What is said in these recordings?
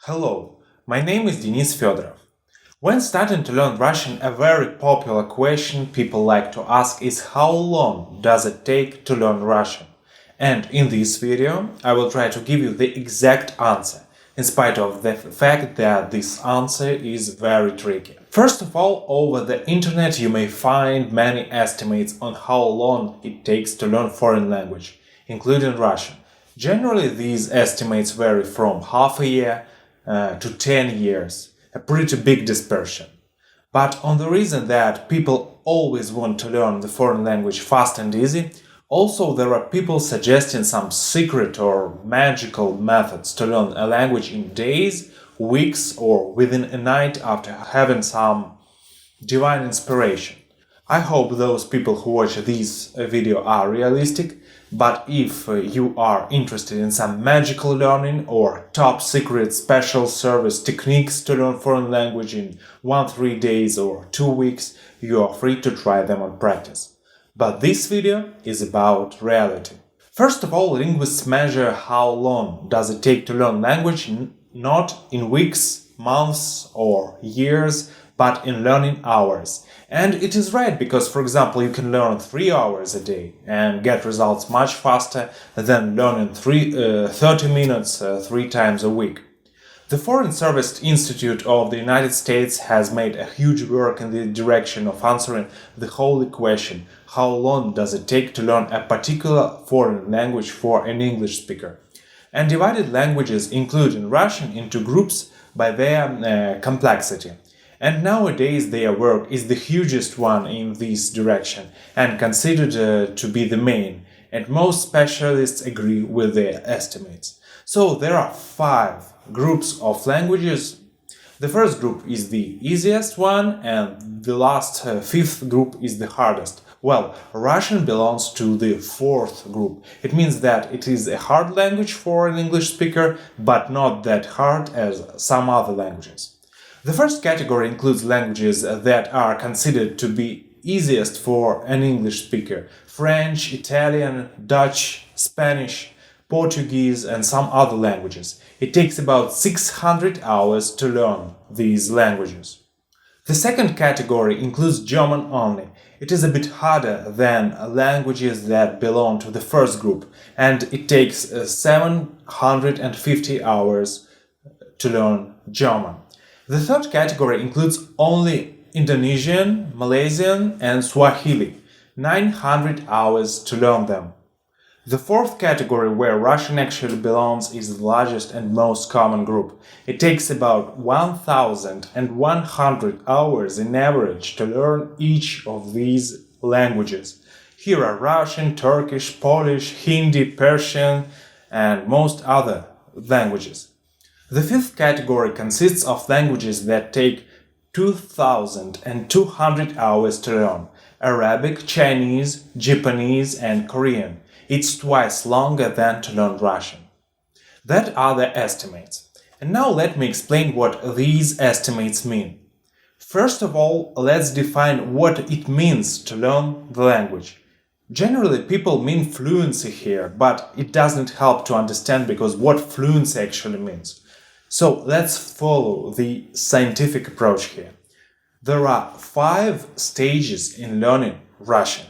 Hello, my name is Denis Fedorov. When starting to learn Russian, a very popular question people like to ask is how long does it take to learn Russian? And in this video, I will try to give you the exact answer, in spite of the fact that this answer is very tricky. First of all, over the internet you may find many estimates on how long it takes to learn foreign language, including Russian. Generally, these estimates vary from half a year to 10 years, a pretty big dispersion. But on the reason that people always want to learn the foreign language fast and easy, also there are people suggesting some secret or magical methods to learn a language in days, weeks, or within a night after having some divine inspiration. I hope those people who watch this video are realistic, but if you are interested in some magical learning or top secret special service techniques to learn foreign language in 1-3 days or 2 weeks, you are free to try them on practice. But this video is about reality. First of all, linguists measure how long does it take to learn language, not in weeks, months or years, but in learning hours. And it is right because, for example, you can learn 3 hours a day and get results much faster than learning 30 minutes 3 times a week. The Foreign Service Institute of the United States has made a huge work in the direction of answering the holy question, how long does it take to learn a particular foreign language for an English speaker? And divided languages, including Russian, into groups by their complexity. And nowadays their work is the hugest one in this direction and considered to be the main, and most specialists agree with their estimates. So there are 5 groups of languages. The first group is the easiest one and the last 5th group is the hardest. Well, Russian belongs to the 4th group. It means that it is a hard language for an English speaker, but not that hard as some other languages. The first category includes languages that are considered to be easiest for an English speaker: French, Italian, Dutch, Spanish, Portuguese, and some other languages. It takes about 600 hours to learn these languages. The second category includes German only. It is a bit harder than languages that belong to the first group, and it takes 750 hours to learn German. The third category includes only Indonesian, Malaysian, and Swahili, 900 hours to learn them. The fourth category, where Russian actually belongs, is the largest and most common group. It takes about 1,100 hours in average to learn each of these languages. Here are Russian, Turkish, Polish, Hindi, Persian, and most other languages. The fifth category consists of languages that take 2,200 hours to learn: Arabic, Chinese, Japanese, and Korean. It's twice longer than to learn Russian. That are the estimates. And now let me explain what these estimates mean. First of all, let's define what it means to learn the language. Generally, people mean fluency here, but it doesn't help to understand because what fluency actually means. So let's follow the scientific approach here. There are 5 stages in learning Russian,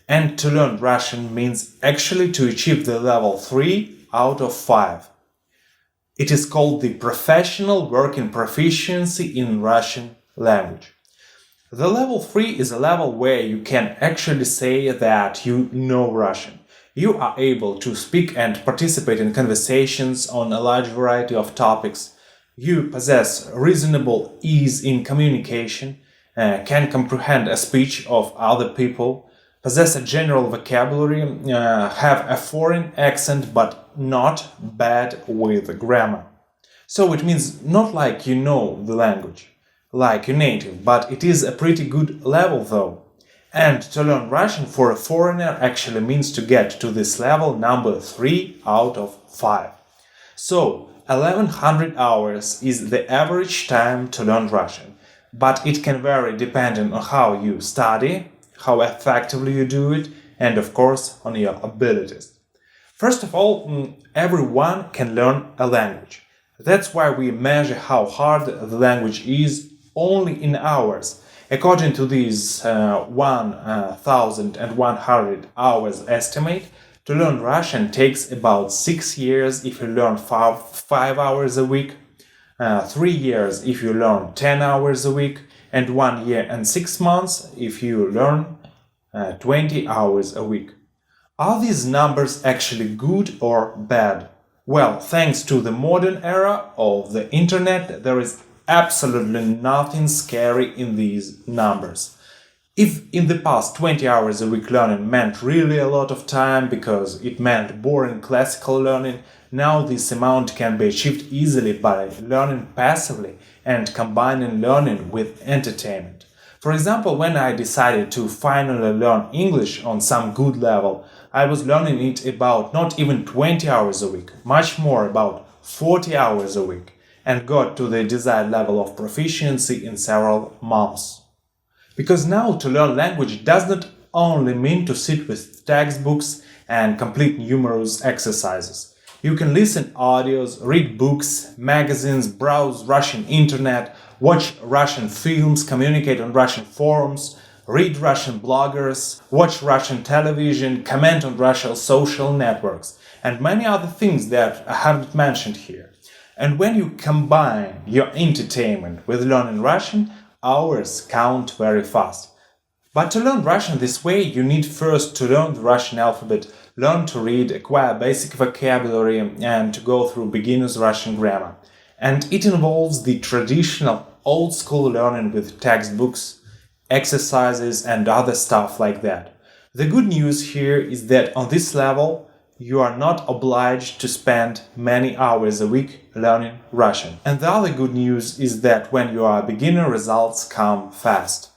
and to learn Russian means actually to achieve the level 3 out of 5. It is called the professional working proficiency in Russian language. The level 3 is a level where you can actually say that you know Russian. You are able to speak and participate in conversations on a large variety of topics. You possess reasonable ease in communication, can comprehend a speech of other people, possess a general vocabulary, have a foreign accent but not bad with grammar. So it means not like you know the language, like your native, but it is a pretty good level though. And to learn Russian for a foreigner actually means to get to this level number 3 out of 5. So 1,100 hours is the average time to learn Russian, but it can vary depending on how you study, how effectively you do it, and of course on your abilities. First of all, everyone can learn a language. That's why we measure how hard the language is only in hours. According to this 1,100 hours estimate, to learn Russian takes about 6 years if you learn 5 hours a week, 3 years if you learn 10 hours a week, and 1 year and 6 months if you learn 20 hours a week. Are these numbers actually good or bad? Well, thanks to the modern era of the internet, there is absolutely nothing scary in these numbers. If in the past 20 hours a week learning meant really a lot of time because it meant boring classical learning, now this amount can be achieved easily by learning passively and combining learning with entertainment. For example, when I decided to finally learn English on some good level, I was learning it about not even 20 hours a week, much more about 40 hours a week, and got to the desired level of proficiency in several months. Because now to learn language does not only mean to sit with textbooks and complete numerous exercises. You can listen audios, read books, magazines, browse Russian internet, watch Russian films, communicate on Russian forums, read Russian bloggers, watch Russian television, comment on Russian social networks, and many other things that I haven't mentioned here. And when you combine your entertainment with learning Russian, hours count very fast. But to learn Russian this way, you need first to learn the Russian alphabet, learn to read, acquire basic vocabulary, and to go through beginner's Russian grammar. And it involves the traditional old-school learning with textbooks, exercises, and other stuff like that. The good news here is that on this level, you are not obliged to spend many hours a week learning Russian. And the other good news is that when you are a beginner, results come fast.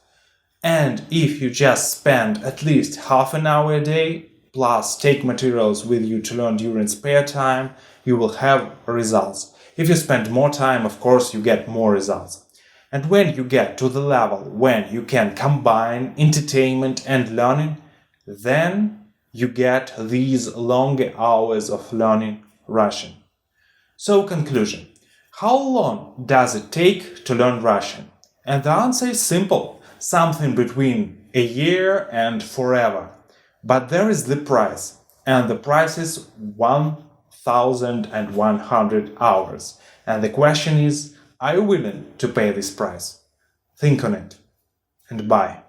And if you just spend at least half an hour a day, plus take materials with you to learn during spare time, you will have results. If you spend more time, of course, you get more results. And when you get to the level when you can combine entertainment and learning, then you get these longer hours of learning Russian. So, conclusion. How long does it take to learn Russian? And the answer is simple. Something between a year and forever. But there is the price, and the price is 1,100 hours. And the question is, are you willing to pay this price? Think on it, and bye.